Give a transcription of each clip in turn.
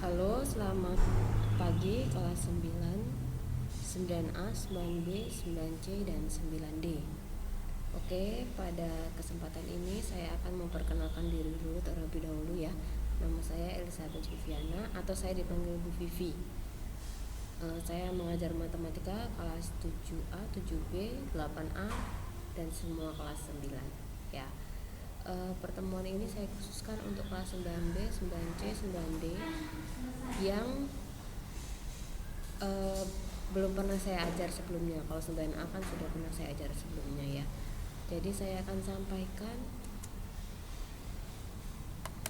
Halo, selamat pagi kelas 9, 9A, 9B, 9C, dan 9D. Oke, pada kesempatan ini saya akan memperkenalkan diri dulu terlebih dahulu ya. Nama saya Elizabeth Viviana atau saya dipanggil Bu Vivi. Saya mengajar matematika kelas 7A, 7B, 8A, dan semua kelas 9 ya. Pertemuan ini saya khususkan untuk kelas 9B, 9C, 9D yang belum pernah saya ajar sebelumnya. Kalau 9A kan sudah pernah saya ajar sebelumnya ya. Jadi saya akan sampaikan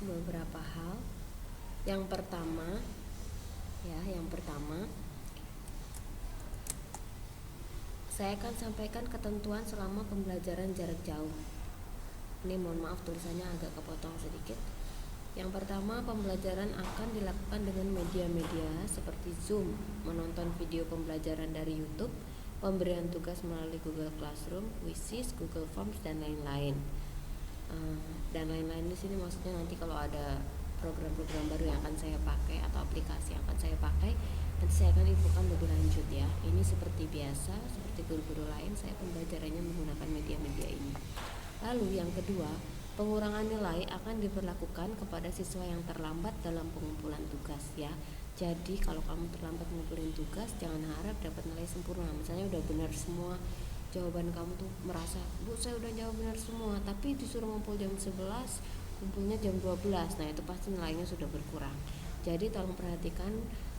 beberapa hal. Yang pertama, saya akan sampaikan ketentuan selama pembelajaran jarak jauh. Ini mohon maaf tulisannya agak kepotong sedikit. Yang pertama, pembelajaran akan dilakukan dengan media-media seperti Zoom, menonton video pembelajaran dari YouTube, pemberian tugas melalui Google Classroom, Quizzes, Google Forms, dan lain-lain. Dan lain-lain di sini maksudnya nanti kalau ada program-program baru yang akan saya pakai atau aplikasi yang akan saya pakai, nanti saya akan infokan lebih lanjut ya. Ini seperti biasa, seperti guru-guru lain, saya pembelajarannya menggunakan media-media ini. Lalu yang kedua, pengurangan nilai akan diberlakukan kepada siswa yang terlambat dalam pengumpulan tugas ya. Jadi kalau kamu terlambat ngumpulin tugas, jangan harap dapat nilai sempurna. Misalnya udah benar semua jawaban kamu tuh, merasa, Bu saya udah jawab benar semua, tapi disuruh ngumpul jam 11, kumpulnya jam 12. Nah itu pasti nilainya sudah berkurang. Jadi tolong perhatikan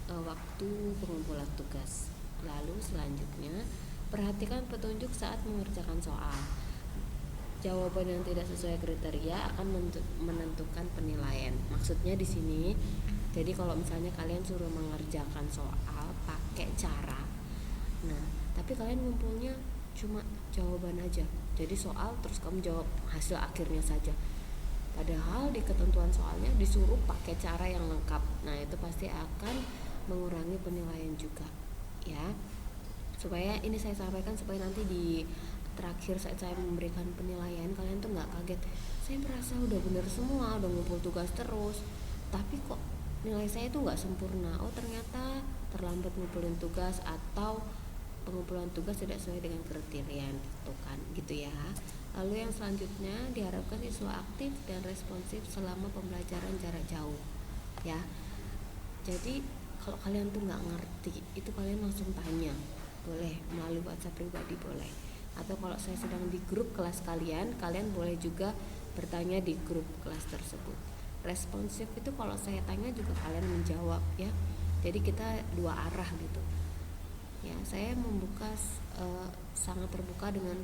waktu pengumpulan tugas. Lalu selanjutnya, perhatikan petunjuk saat mengerjakan soal. Jawaban yang tidak sesuai kriteria akan menentukan penilaian. Maksudnya di sini, jadi kalau misalnya kalian suruh mengerjakan soal pakai cara, nah tapi kalian ngumpulnya cuma jawaban aja, jadi soal terus kamu jawab hasil akhirnya saja, padahal di ketentuan soalnya disuruh pakai cara yang lengkap. Nah itu pasti akan mengurangi penilaian juga ya. Supaya ini saya sampaikan supaya nanti di terakhir saat saya memberikan penilaian, kalian tuh nggak kaget, saya merasa udah bener semua, udah ngumpul tugas terus, tapi kok nilai saya tuh nggak sempurna. Oh ternyata terlambat ngumpulin tugas atau pengumpulan tugas tidak sesuai dengan kriteria gitu kan, gitu ya. Lalu yang selanjutnya, diharapkan siswa aktif dan responsif selama pembelajaran jarak jauh ya. Jadi kalau kalian tuh nggak ngerti, itu kalian langsung tanya, boleh melalui WhatsApp pribadi boleh, atau kalau saya sedang di grup kelas kalian boleh juga bertanya di grup kelas tersebut. Responsif itu kalau saya tanya juga kalian menjawab ya. Jadi kita dua arah gitu ya. Saya membuka sangat terbuka dengan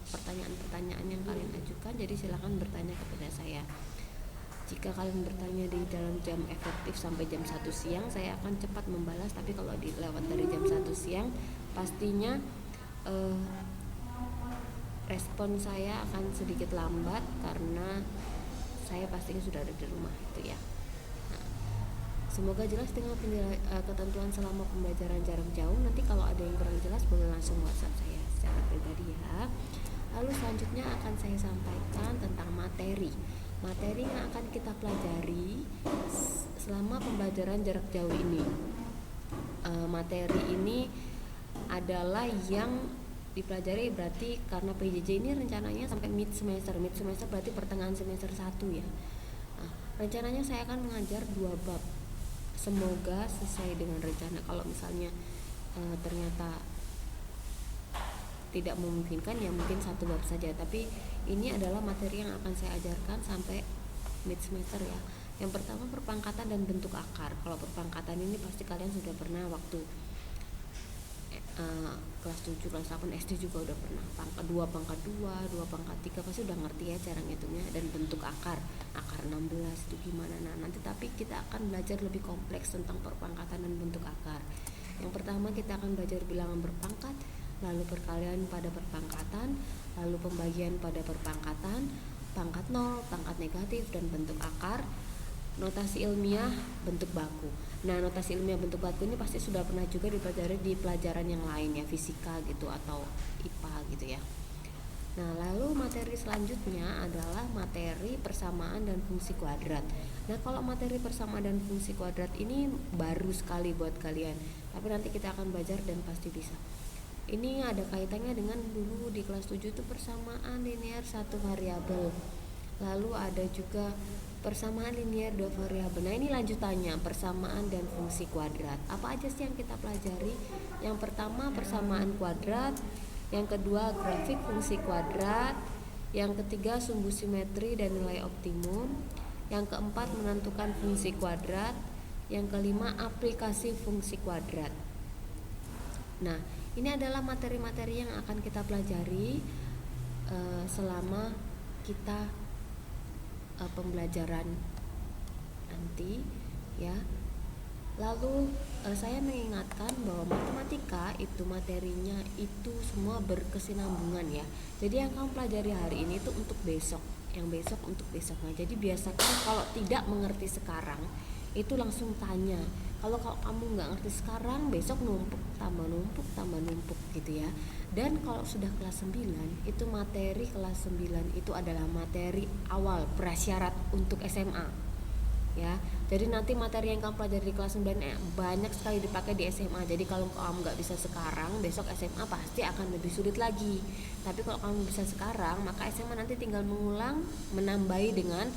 pertanyaan-pertanyaan yang kalian ajukan. Jadi silakan bertanya kepada saya. Jika kalian bertanya di dalam jam efektif sampai jam 1 siang, saya akan cepat membalas. Tapi kalau lewat dari jam 1 siang, pastinya respon saya akan sedikit lambat karena saya pastinya sudah ada di rumah itu ya. Nah, semoga jelas dengan ketentuan selama pembelajaran jarak jauh. Nanti kalau ada yang kurang jelas boleh langsung WhatsApp saya secara pribadi ya. Lalu selanjutnya akan saya sampaikan tentang materi yang akan kita pelajari selama pembelajaran jarak jauh ini. Materi ini adalah yang dipelajari berarti karena PJJ ini rencananya sampai mid semester berarti pertengahan semester 1 ya. Nah, rencananya saya akan mengajar 2 bab. Semoga sesuai dengan rencana. Kalau misalnya ternyata tidak memungkinkan ya mungkin 1 bab saja, tapi ini adalah materi yang akan saya ajarkan sampai mid semester ya. Yang pertama perpangkatan dan bentuk akar. Kalau perpangkatan ini pasti kalian sudah pernah waktu kelas 7, kelas 8 SD juga udah pernah. Pangkat 2, pangkat 2, 2 pangkat 3 pasti udah ngerti ya cara ngitungnya. Dan bentuk akar 16 itu gimana. Nah nanti tapi kita akan belajar lebih kompleks tentang perpangkatan dan bentuk akar. Yang pertama kita akan belajar bilangan berpangkat, lalu perkalian pada perpangkatan, lalu pembagian pada perpangkatan, pangkat 0, pangkat negatif, dan bentuk akar. Notasi ilmiah bentuk baku. Nah notasi ilmiah bentuk baku ini pasti sudah pernah juga dipelajari di pelajaran yang lain ya, fisika gitu atau IPA gitu ya. Nah, lalu materi selanjutnya adalah materi persamaan dan fungsi kuadrat. Nah, kalau materi persamaan dan fungsi kuadrat ini baru sekali buat kalian, tapi nanti kita akan belajar dan pasti bisa. Ini ada kaitannya dengan dulu di kelas 7 itu persamaan linear satu variabel. Lalu ada juga persamaan linear dua variabel. Nah, ini lanjutannya persamaan dan fungsi kuadrat. Apa aja sih yang kita pelajari? Yang pertama persamaan kuadrat, yang kedua grafik fungsi kuadrat, yang ketiga sumbu simetri dan nilai optimum, yang keempat menentukan fungsi kuadrat, yang kelima aplikasi fungsi kuadrat. Nah, ini adalah materi-materi yang akan kita pelajari selama kita pembelajaran nanti ya. Lalu saya mengingatkan bahwa matematika itu materinya itu semua berkesinambungan ya. Jadi yang kamu pelajari hari ini itu untuk besok, yang besok untuk besoknya. Jadi biasakan kalau tidak mengerti sekarang itu langsung tanya. Kalau kamu nggak ngerti sekarang, besok numpuk gitu ya. Dan kalau sudah kelas 9, itu materi kelas 9 itu adalah materi awal prasyarat untuk SMA. Ya, jadi nanti materi yang kamu pelajari di kelas 9 banyak sekali dipakai di SMA. Jadi kalau kamu nggak bisa sekarang, besok SMA pasti akan lebih sulit lagi. Tapi kalau kamu bisa sekarang, maka SMA nanti tinggal mengulang, menambahi dengan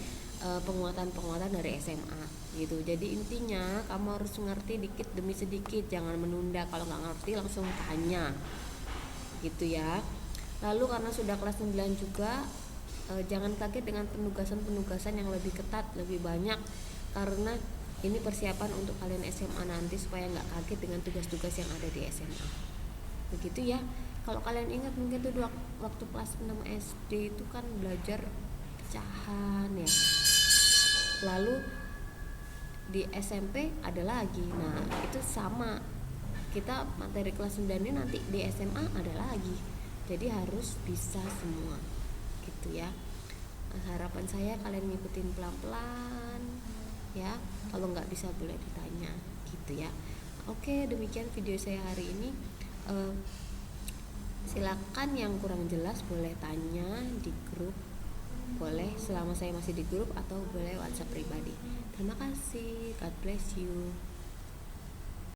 penguatan-penguatan dari SMA gitu. Jadi intinya kamu harus mengerti dikit demi sedikit, jangan menunda. Kalau nggak ngerti langsung tanya gitu ya. Lalu karena sudah kelas 9 juga, jangan kaget dengan penugasan-penugasan yang lebih ketat, lebih banyak, karena ini persiapan untuk kalian SMA nanti supaya nggak kaget dengan tugas-tugas yang ada di SMA. Begitu ya. Kalau kalian ingat mungkin tuh waktu kelas 6 SD itu kan belajar pecahan ya. Lalu di SMP ada lagi. Nah, itu sama. Kita materi kelas 9 ini nanti di SMA ada lagi. Jadi harus bisa semua. Gitu ya. Harapan saya kalian ngikutin pelan-pelan ya. Kalau nggak bisa boleh ditanya gitu ya. Oke, demikian video saya hari ini. Silakan yang kurang jelas boleh tanya di grup, boleh selama saya masih di grup, atau boleh WhatsApp pribadi. Terima kasih, God bless you.